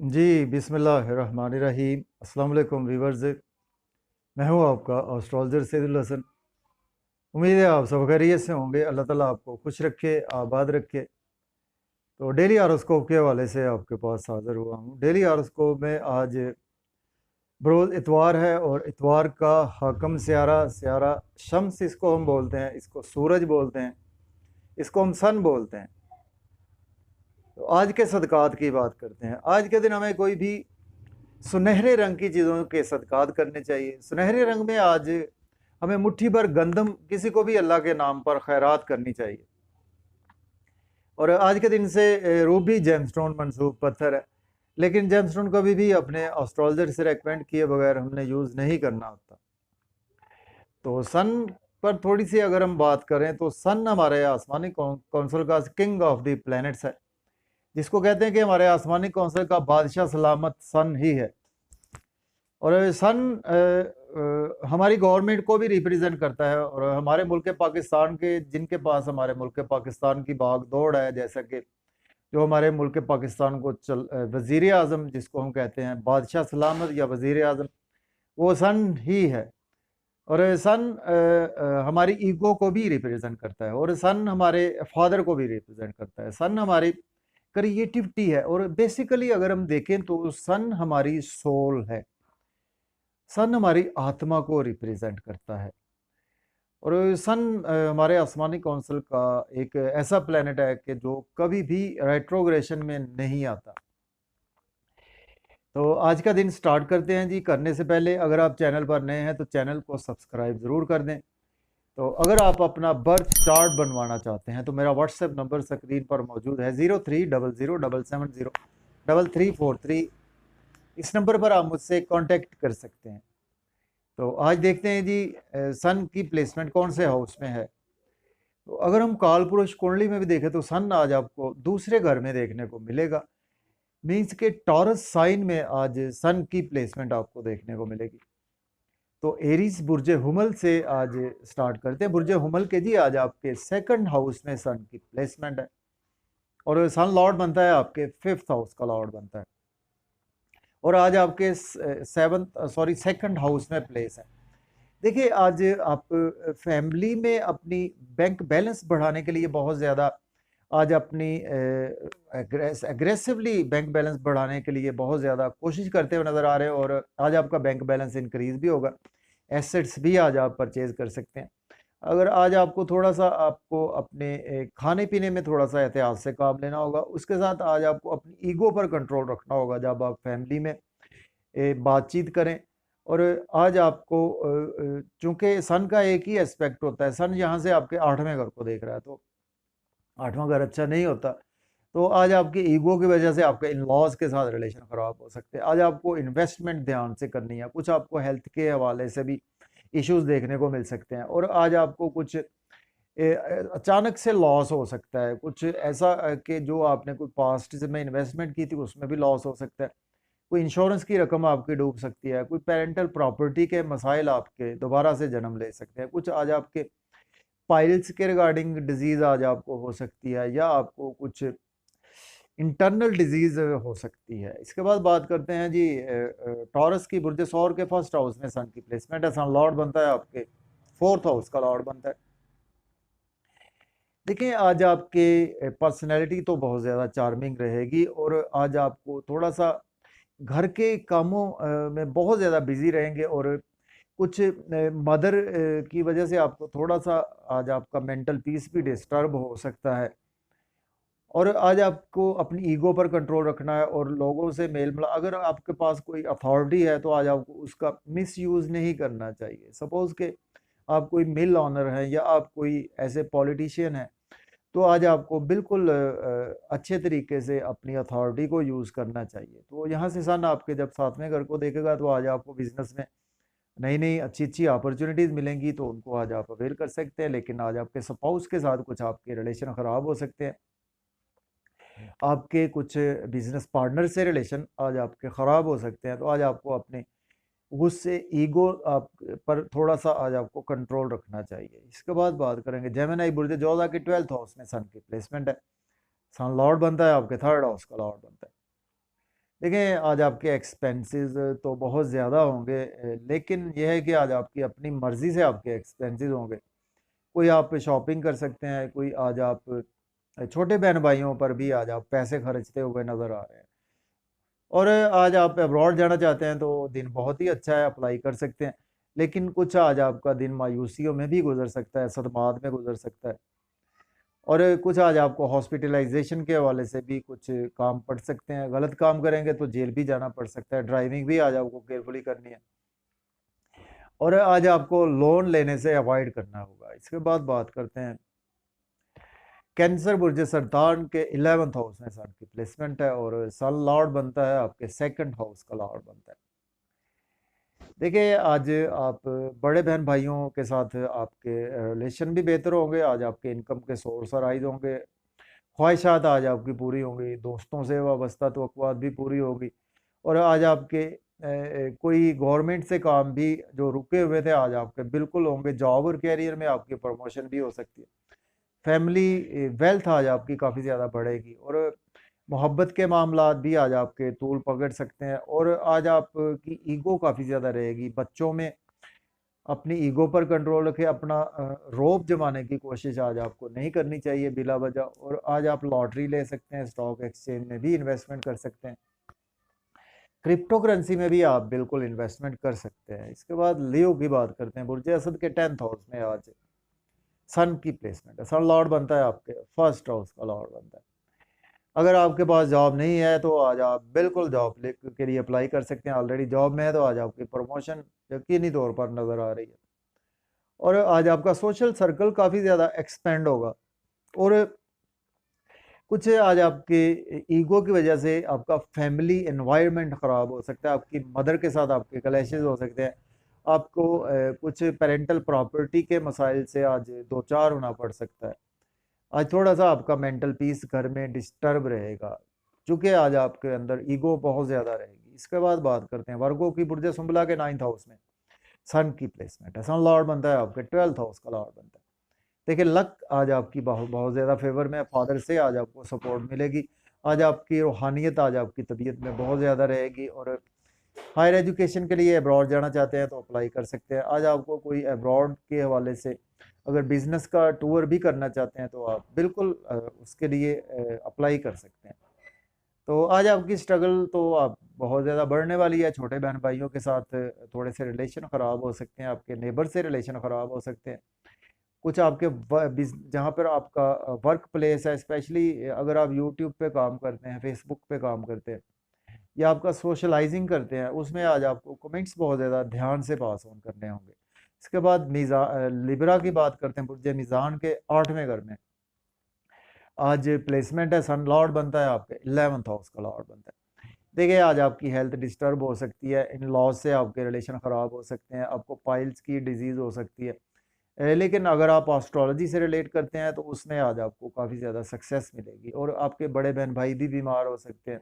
जी, बिस्मिल्लाहिर्रहमानिर्रहीम। अस्सलाम वालेकुम व्यूअर्स। मैं हूँ आपका एस्ट्रोलॉजर सैदुल हसन। उम्मीद है आप सब खैरियत से होंगे। अल्लाह ताला आपको खुश रखे, आबाद रखे। तो डेली हॉरोस्कोप के हवाले से आपके पास हाज़िर हुआ हूँ। डेली हॉरोस्कोप में आज बरोज़ इतवार है और इतवार का हाकम स्यारा स्यारा शम्स इसको हम बोलते हैं, इसको सूरज बोलते हैं, इसको हम सन बोलते हैं। तो आज के सदक़ात की बात करते हैं। आज के दिन हमें कोई भी सुनहरे रंग की चीज़ों के सदक़ात करने चाहिए। सुनहरे रंग में आज हमें मुट्ठी भर गंदम किसी को भी अल्लाह के नाम पर खैरात करनी चाहिए। और आज के दिन से रूबी जेमस्टोन मंसूब पत्थर है, लेकिन जेमस्टोन कभी भी अपने एस्ट्रोलॉजर से रेकमेंड किए बगैर हमने यूज़ नहीं करना होता। तो सन पर थोड़ी सी अगर हम बात करें तो सन हमारे आसमानी कौंसल का किंग ऑफ द प्लैनेट्स है, जिसको कहते हैं कि हमारे आसमानी कौंसल का बादशाह सलामत सन ही है। और सन हमारी गवर्नमेंट को भी रिप्रेजेंट करता है। और हमारे मुल्क पाकिस्तान के जिनके पास हमारे मुल्क पाकिस्तान की भाग दौड़ है, जैसा कि जो हमारे मुल्क पाकिस्तान को वज़ीर आज़म जिसको हम कहते हैं बादशाह सलामत या वज़ीर आज़म, वो सन ही है। और सन हमारी ईगो को भी रिप्रेजेंट करता है, और सन हमारे फादर को भी रिप्रेजेंट करता है। सन हमारी क्रिएटिविटी है, और बेसिकली अगर हम देखें तो सन हमारी सोल है। सन हमारी आत्मा को रिप्रेजेंट करता है। और सन हमारे आसमानी कौंसल का एक ऐसा प्लेनेट है कि जो कभी भी रेट्रोग्रेशन में नहीं आता। तो आज का दिन स्टार्ट करते हैं जी। करने से पहले अगर आप चैनल पर नए हैं तो चैनल को सब्सक्राइब ज़रूर कर दें। तो अगर आप अपना बर्थ चार्ट बनवाना चाहते हैं तो मेरा व्हाट्सएप नंबर स्क्रीन पर मौजूद है 0300770343। इस नंबर पर आप मुझसे कांटेक्ट कर सकते हैं। तो आज देखते हैं जी सन की प्लेसमेंट कौन से हाउस में है। तो अगर हम काल पुरुष कुंडली में भी देखें तो सन आज आपको दूसरे घर में देखने को मिलेगा। मीन्स के टॉरस साइन में आज सन की प्लेसमेंट आपको देखने को मिलेगी। तो एरीज बुर्जे हुमल से आज स्टार्ट करते हैं। बुर्जे हुमल के जी आज आपके सेकंड हाउस में सन की प्लेसमेंट है, और सन लॉर्ड बनता है आपके फिफ्थ हाउस का लॉर्ड बनता है, और आज आपके सेकंड हाउस में प्लेस है। देखिए, आज आप फैमिली में अपनी बैंक बैलेंस बढ़ाने के लिए बहुत ज़्यादा आज अपनी एग्रेसिवली बैंक बैलेंस बढ़ाने के लिए बहुत ज़्यादा कोशिश करते हुए नज़र आ रहे हैं, और आज आपका बैंक बैलेंस इंक्रीज़ भी होगा। एसेट्स भी आज आप परचेज़ कर सकते हैं। अगर आज आपको थोड़ा-सा आपको अपने खाने पीने में थोड़ा-सा एहतियात से काम लेना होगा। उसके साथ आज आपको अपनी ईगो पर कंट्रोल रखना होगा जब आप फैमिली में बातचीत करें। और आज आपको चूँकि सन का एक ही एस्पेक्ट होता है, सन यहाँ से आपके 8वें घर को देख रहा है, तो 8वां घर अच्छा नहीं होता। तो आज आपकी ईगो की वजह से आपके इन-लॉज़ के साथ रिलेशन ख़राब हो सकते हैं। आज आपको इन्वेस्टमेंट ध्यान से करनी है। कुछ आपको हेल्थ के हवाले से भी इश्यूज़ देखने को मिल सकते हैं, और आज आपको कुछ अचानक से लॉस हो सकता है। कुछ ऐसा कि जो आपने कोई पास्ट में इन्वेस्टमेंट की थी उसमें भी लॉस हो सकता है। कोई इंश्योरेंस की रकम आपकी डूब सकती है। कोई पेरेंटल प्रॉपर्टी के मसाइल आपके दोबारा से जन्म ले सकते हैं। कुछ आज आपके पाइल्स के रिगार्डिंग डिजीज़ आज आपको हो सकती है, या आपको कुछ इंटरनल डिजीज़ हो सकती है। इसके बाद बात करते हैं जी टॉरस की। बुर्ज सौर के फर्स्ट हाउस में सन की प्लेसमेंट है। सन लॉर्ड बनता है आपके फोर्थ हाउस का लॉर्ड बनता है। देखिए, आज आपके पर्सनैलिटी तो बहुत ज़्यादा चार्मिंग रहेगी, और आज आपको थोड़ा-सा घर के कामों में बहुत ज़्यादा बिज़ी रहेंगे, और कुछ मदर की वजह से आपको थोड़ा-सा आज आपका मेंटल पीस भी डिस्टर्ब हो सकता है। और आज आपको अपनी ईगो पर कंट्रोल रखना है, और लोगों से मेल मिला अगर आपके पास कोई अथॉरिटी है तो आज आपको उसका मिसयूज़ नहीं करना चाहिए। सपोज़ कि आप कोई मिल ऑनर हैं, या आप कोई ऐसे पॉलिटिशियन हैं, तो आज आपको बिल्कुल अच्छे तरीके से अपनी अथॉरिटी को यूज़ करना चाहिए। तो यहाँ से सन आपके जब 7वें घर को देखेगा तो आज आपको बिज़नेस में नई-नई अच्छी-अच्छी अपॉर्च्युनिटीज़ मिलेंगी, तो उनको आज आप अवेल कर सकते हैं। लेकिन आज आपके स्पाउस के साथ कुछ आपके रिलेशन ख़राब हो सकते हैं। आपके कुछ बिज़नेस पार्टनर से रिलेशन आज आपके ख़राब हो सकते हैं। तो आज आपको अपने गुस्से, ईगो आप पर थोड़ा-सा आज आपको कंट्रोल रखना चाहिए। इसके बाद बात करेंगे जेमिनी बुर्ज जोधा के 12th हाउस में सन की प्लेसमेंट है। सन लॉर्ड बनता है आपके थर्ड हाउस का लॉर्ड बनता है। देखें आज आपके एक्सपेंसेस तो बहुत ज़्यादा होंगे, लेकिन यह है कि आज आपकी अपनी मर्ज़ी से आपके एक्सपेंसेस होंगे। कोई आप शॉपिंग कर सकते हैं, कोई आज आप छोटे बहन भाइयों पर भी आज आप पैसे खर्चते हुए नज़र आ रहे हैं। और आज आप अब्रॉड जाना चाहते हैं तो दिन बहुत ही अच्छा है, अप्लाई कर सकते हैं। लेकिन कुछ आज आपका दिन मायूसियों में भी गुजर सकता है, सदमात में गुजर सकता है। और कुछ आज आपको हॉस्पिटलाइजेशन के हवाले से भी कुछ काम पड़ सकते हैं। गलत काम करेंगे तो जेल भी जाना पड़ सकता है। ड्राइविंग भी आज आपको केयरफुली करनी है। और आज आपको लोन लेने से अवॉइड करना होगा। इसके बाद बात करते हैं कैंसर बुर्ज सरतान के 11th हाउस में सन की प्लेसमेंट है, और सन लॉर्ड बनता है आपके सेकंड हाउस का लॉर्ड बनता है। देखिए आज आप बड़े बहन भाइयों के साथ आपके रिलेशन भी बेहतर होंगे। आज आपके इनकम के सोर्स राइज होंगे। ख्वाहिशात आज आपकी पूरी होंगी। दोस्तों से वाबस्ता तवक्कुआत भी पूरी होगी। और आज आपके कोई गवर्नमेंट से काम भी जो रुके हुए थे आज आपके बिल्कुल होंगे। जॉब और कैरियर में आपकी प्रमोशन भी हो सकती है। फैमिली वेल्थ आज आपकी काफ़ी ज़्यादा बढ़ेगी। और मोहब्बत के मामलात भी आज आपके तूल पकड़ सकते हैं। और आज आपकी ईगो काफ़ी ज़्यादा रहेगी। बच्चों में अपनी ईगो पर कंट्रोल रखें। अपना रौब जमाने की कोशिश आज आपको नहीं करनी चाहिए बिला वजह। और आज आप लॉटरी ले सकते हैं, स्टॉक एक्सचेंज में भी इन्वेस्टमेंट कर सकते हैं, क्रिप्टो करेंसी में भी आप बिल्कुल इन्वेस्टमेंट कर सकते हैं। इसके बाद लियो की बात करते हैं। बुर्ज असद के 10th हाउस में आज सन की प्लेसमेंट है। सन लॉर्ड बनता है आपके फर्स्ट हाउस का लॉर्ड बनता है। अगर आपके पास जॉब नहीं है तो आज आप बिल्कुल जॉब के लिए अप्लाई कर सकते हैं। ऑलरेडी जॉब में है तो आज आपकी प्रमोशन यकीनी तौर पर नज़र आ रही है। और आज आपका सोशल सर्कल काफ़ी ज़्यादा एक्सपेंड होगा। और कुछ आज आपके ईगो की वजह से आपका फैमिली एनवायरनमेंट ख़राब हो सकता है। आपकी मदर के साथ आपके क्लैशेस हो सकते हैं। आपको कुछ पेरेंटल प्रॉपर्टी के मसाइल से आज दो चार होना पड़ सकता है। आज थोड़ा सा आपका मेंटल पीस घर में डिस्टर्ब रहेगा, चूँकि आज आपके अंदर ईगो बहुत ज़्यादा रहेगी। इसके बाद बात करते हैं वर्गो की। बुर्ज सुंबला के 9th हाउस में सन की प्लेसमेंट है। सन लॉर्ड बनता है आपके 12th हाउस का लॉर्ड बनता है। देखिए लक आज आपकी बहुत बहुत ज़्यादा फेवर में है। फादर से आज आपको सपोर्ट मिलेगी। आज आपकी रूहानियत आज आपकी तबीयत में बहुत ज़्यादा रहेगी। और हायर एजुकेशन के लिए अब्रॉड जाना चाहते हैं तो अप्लाई कर सकते हैं। आज आपको कोई अब्रॉड के हवाले से अगर बिजनेस का टूर भी करना चाहते हैं तो आप बिल्कुल उसके लिए अप्लाई कर सकते हैं। तो आज आपकी स्ट्रगल तो आप बहुत ज़्यादा बढ़ने वाली है। छोटे बहन भाइयों के साथ थोड़े से रिलेशन ख़राब हो सकते हैं। आपके नेबर से रिलेशन ख़राब हो सकते हैं। कुछ आपके जहाँ पर आपका वर्क प्लेस है, स्पेशली अगर आप यूट्यूब पे काम करते हैं, फेसबुक पे काम करते हैं, या आपका सोशलाइजिंग करते हैं, उसमें आज आपको कमेंट्स बहुत ज़्यादा ध्यान से पास ऑन करने होंगे। इसके बाद लिब्रा की बात करते हैं। बुर्ज मीज़ान के 8वें घर में आज प्लेसमेंट है। सन लॉर्ड बनता है आपके 11th हाउस का लॉर्ड बनता है। देखिए आज आपकी हेल्थ डिस्टर्ब हो सकती है। इन लॉज से आपके रिलेशन ख़राब हो सकते हैं। आपको पाइल्स की डिजीज़ हो सकती है। लेकिन अगर आप एस्ट्रोलॉजी से रिलेट करते हैं तो उसमें आज आपको काफ़ी ज़्यादा सक्सेस मिलेगी। और आपके बड़े बहन भाई भी बीमार हो सकते हैं।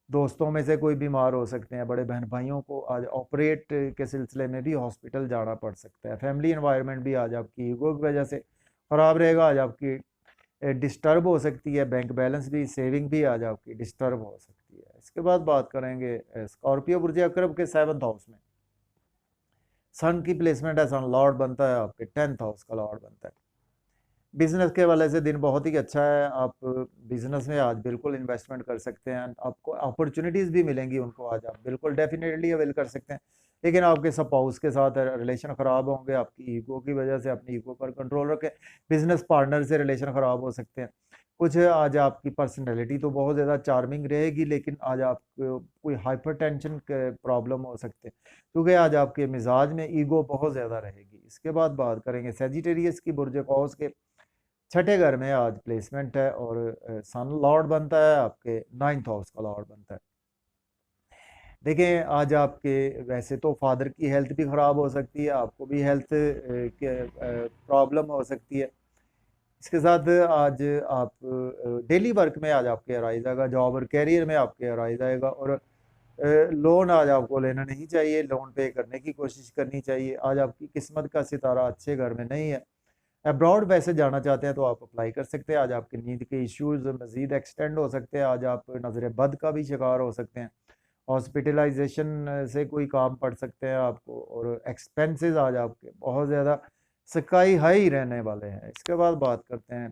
दोस्तों में से कोई बीमार हो सकते हैं। बड़े बहन भाइयों को आज ऑपरेट के सिलसिले में भी हॉस्पिटल जाना पड़ सकता है। फैमिली एनवायरनमेंट भी आज आपकी ईगो की वजह से ख़राब रहेगा। आज आपकी डिस्टर्ब हो सकती है। बैंक बैलेंस भी, सेविंग भी आज आपकी डिस्टर्ब हो सकती है। इसके बाद बात करेंगे स्कॉर्पियो बुर्ज अकरब के 7th हाउस में सन की प्लेसमेंट है। सन लॉर्ड बनता है आपके 10th हाउस का लॉर्ड बनता है। बिजनेस के वाले से दिन बहुत ही अच्छा है। आप बिजनेस में आज बिल्कुल इन्वेस्टमेंट कर सकते हैं। आपको अपॉर्चुनिटीज़ भी मिलेंगी, उनको आज आप बिल्कुल डेफिनेटली अवेल कर सकते हैं। लेकिन आपके स्पाउस के साथ रिलेशन ख़राब होंगे आपकी ईगो की वजह से। अपनी ईगो पर कंट्रोल रखें। बिजनेस पार्टनर से रिलेशन ख़राब हो सकते हैं। कुछ आज आपकी पर्सनैलिटी तो बहुत ज़्यादा चार्मिंग रहेगी, लेकिन आज आपको कोई हाइपरटेंशन के प्रॉब्लम हो सकते हैं, क्योंकि आज आपके मिजाज में ईगो बहुत ज़्यादा रहेगी। इसके बाद बात करेंगे सेजिटेरियस की। बुर्ज कौस के 6ठे घर में आज प्लेसमेंट है। और सन लॉर्ड बनता है आपके 9th हाउस का लॉर्ड बनता है। देखें आज आपके वैसे तो फादर की हेल्थ भी ख़राब हो सकती है। आपको भी हेल्थ के प्रॉब्लम हो सकती है। इसके साथ आज आप डेली वर्क में आज आपके अराइज आएगा। जॉब और कैरियर में आपके अराइज आएगा। और लोन आज आपको लेना नहीं चाहिए। लोन पे करने की कोशिश करनी चाहिए। आज आपकी किस्मत का सितारा अच्छे घर में नहीं है। अब्रॉड वैसे जाना चाहते हैं तो आप अप्लाई कर सकते हैं। आज आपकी नींद के इश्यूज मज़ीद एक्सटेंड हो सकते हैं। आज आप नज़र बद का भी शिकार हो सकते हैं। हॉस्पिटलाइजेशन से कोई काम पड़ सकते हैं आपको, और एक्सपेंसेस आज आपके बहुत ज़्यादा स्काई हाई रहने वाले हैं। इसके बाद बात करते हैं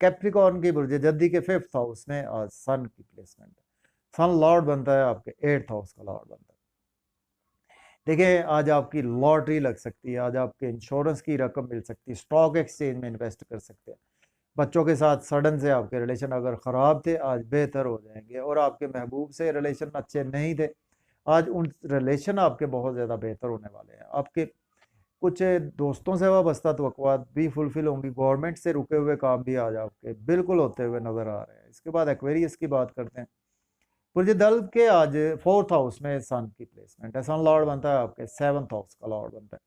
कैप्रिकॉर्न की बुर्ज जद्दी के 5th हाउस में आज सन की प्लेसमेंट है। सन लॉर्ड बनता है आपके 8th हाउस का लॉर्ड बनता है। देखिए आज आपकी लॉटरी लग सकती है, आज आपके इंश्योरेंस की रकम मिल सकती है, स्टॉक एक्सचेंज में इन्वेस्ट कर सकते हैं। बच्चों के साथ सडन से आपके रिलेशन अगर ख़राब थे आज बेहतर हो जाएंगे, और आपके महबूब से रिलेशन अच्छे नहीं थे आज उन रिलेशन आपके बहुत ज़्यादा बेहतर होने वाले हैं। आपके कुछ दोस्तों से वाबस्ता तवक्कुआत भी फुलफिल होंगी, गवर्नमेंट से रुके हुए काम भी आज आपके बिल्कुल होते हुए नज़र आ रहे हैं। इसके बाद एक्वेरियस की बात करते हैं। पुरजे दल के आज 4th हाउस में सन की प्लेसमेंट है। सन लॉर्ड बनता है आपके 7th हाउस का लॉर्ड बनता है।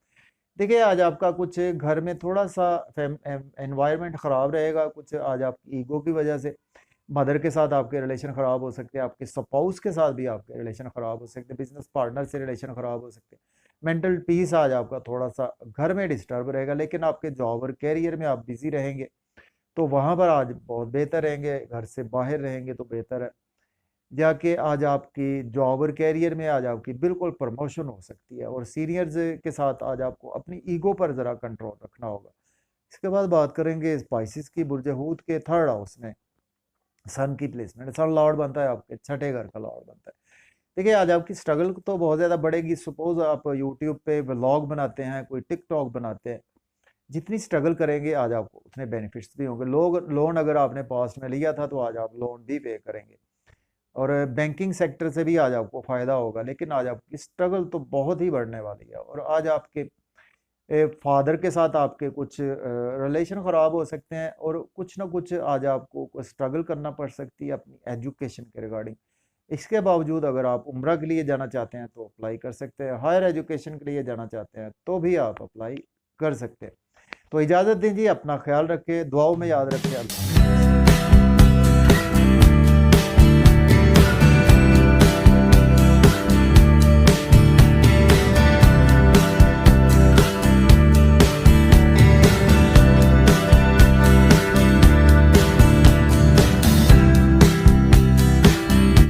देखिए आज आपका कुछ घर में थोड़ा सा एनवायरनमेंट ख़राब रहेगा, कुछ आज आपकी ईगो की वजह से मदर के साथ आपके रिलेशन ख़राब हो सकते हैं, आपके स्पाउस के साथ भी आपके रिलेशन ख़राब हो सकते हैं, बिजनेस पार्टनर से रिलेशन ख़राब हो सकते हैं। मेंटल पीस आज आपका थोड़ा सा घर में डिस्टर्ब रहेगा, लेकिन आपके जॉब और कैरियर में आप बिजी रहेंगे तो वहाँ पर आज बहुत बेहतर रहेंगे। घर से बाहर रहेंगे तो बेहतर है, जाके आज आपकी जॉब और कैरियर में आज आपकी बिल्कुल प्रमोशन हो सकती है, और सीनियर्स के साथ आज आपको अपनी ईगो पर ज़रा कंट्रोल रखना होगा। इसके बाद बात करेंगे स्पाइसिस की बुर्ज हूत के 3rd हाउस में सन की प्लेसमेंट। सन लॉर्ड बनता है आपके 6ठे घर का लॉर्ड बनता है। देखिए आज आपकी स्ट्रगल तो बहुत ज़्यादा बढ़ेगी। सपोज आप यूट्यूब पे व्लॉग बनाते हैं, कोई टिकटॉक बनाते हैं, जितनी स्ट्रगल करेंगे आज आपको उतने बेनिफिट्स भी होंगे। लोन अगर आपने पास्ट में लिया था तो आज आप लोन भी पे करेंगे, और बैंकिंग सेक्टर से भी आज आपको फ़ायदा होगा। लेकिन आज आपकी स्ट्रगल तो बहुत ही बढ़ने वाली है, और आज आपके फादर के साथ आपके कुछ रिलेशन ख़राब हो सकते हैं, और कुछ ना कुछ आज आपको स्ट्रगल करना पड़ सकती है अपनी एजुकेशन के रिगार्डिंग। इसके बावजूद अगर आप उम्रा के लिए जाना चाहते हैं तो अप्लाई कर सकते हैं, हायर एजुकेशन के लिए जाना चाहते हैं तो भी आप अप्लाई कर सकते हैं। तो इजाज़त दीजिए, अपना ख्याल रखें, दुआओं में याद रखें।